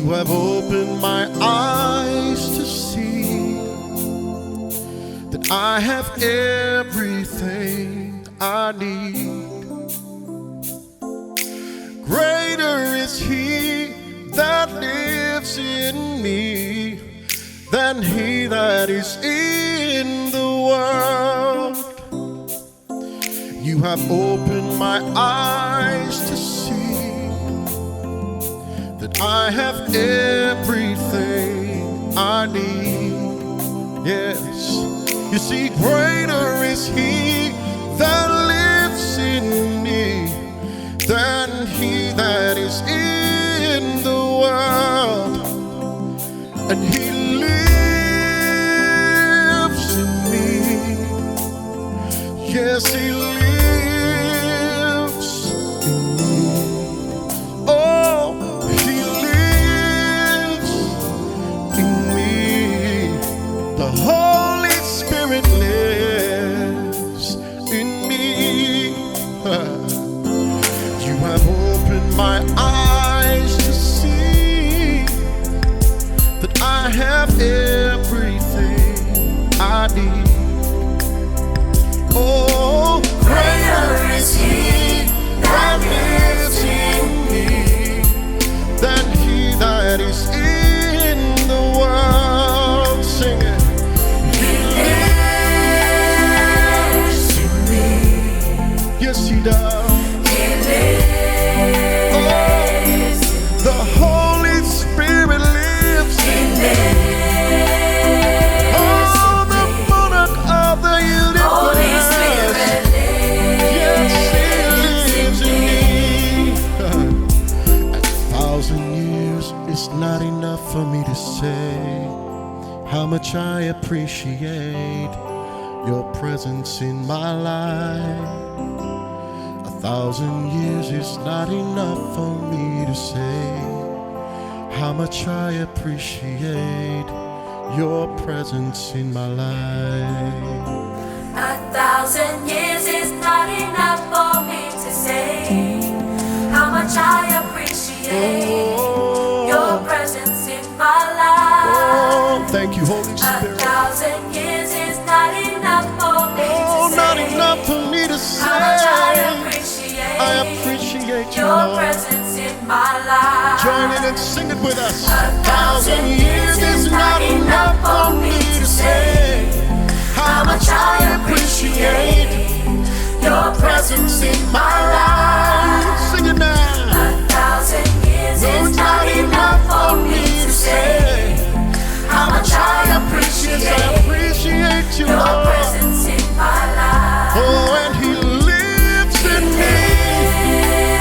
You have opened my eyes to see that I have everything I need. Greater is He that lives in me than he that is in the world. You have opened my eyes to see that I have everything I need. Yes, you see, greater is He that lives in me than he that is in the world. And He lives in me. Yes, He lives in me. Oh, He lives in me. The Holy Spirit lives in me. You have opened my eyes to see that I have everything I need. Oh, greater is He that lives in me than he that is in the world. Sing it. He lives in me. Yes, He does. He lives. The Holy Spirit lives in me. Not enough for me to say how much I appreciate your presence in my life. 1,000 years is not enough for me to say how much I appreciate your presence in my life. 1,000 years is not enough for me to say how much I appreciate your presence in my life. Oh, thank you, Holy Spirit. 1,000 years is not enough for me to say. Not enough for me to say how much I appreciate your presence in my life. Join in and sing it with us. 1,000 years is not enough for me to say how much I appreciate your presence in my life. Sing it now. 1,000 years is not enough for me to say how much I appreciate your presence in my life. Oh, and He lives in me.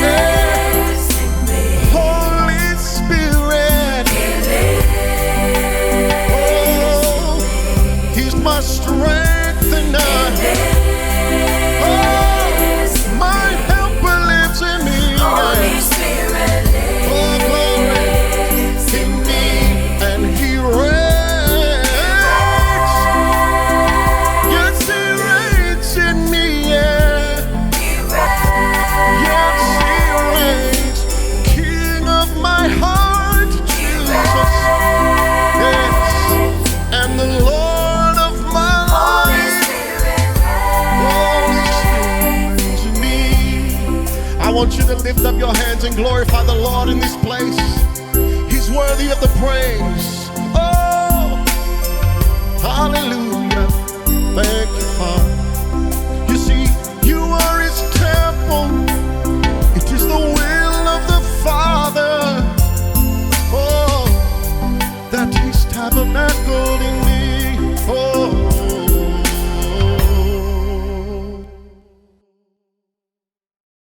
Lives in me. Holy Spirit. He lives Oh, He's my strength and my helper lives in me. Holy Spirit lives in me. And He reigns. Yes, He reigns in me. He reigns. Yes, He reigns. King of my heart, Jesus. Yes. And the Lord of my Holy life. Spirit Holy Spirit reigns in me. I want you to lift up your hands and glorify the Lord in this place. He's worthy of the praise. Oh, hallelujah. Thank you, Father. You see, you are His temple. It is the will of the Father. Oh, that He's tabernacled in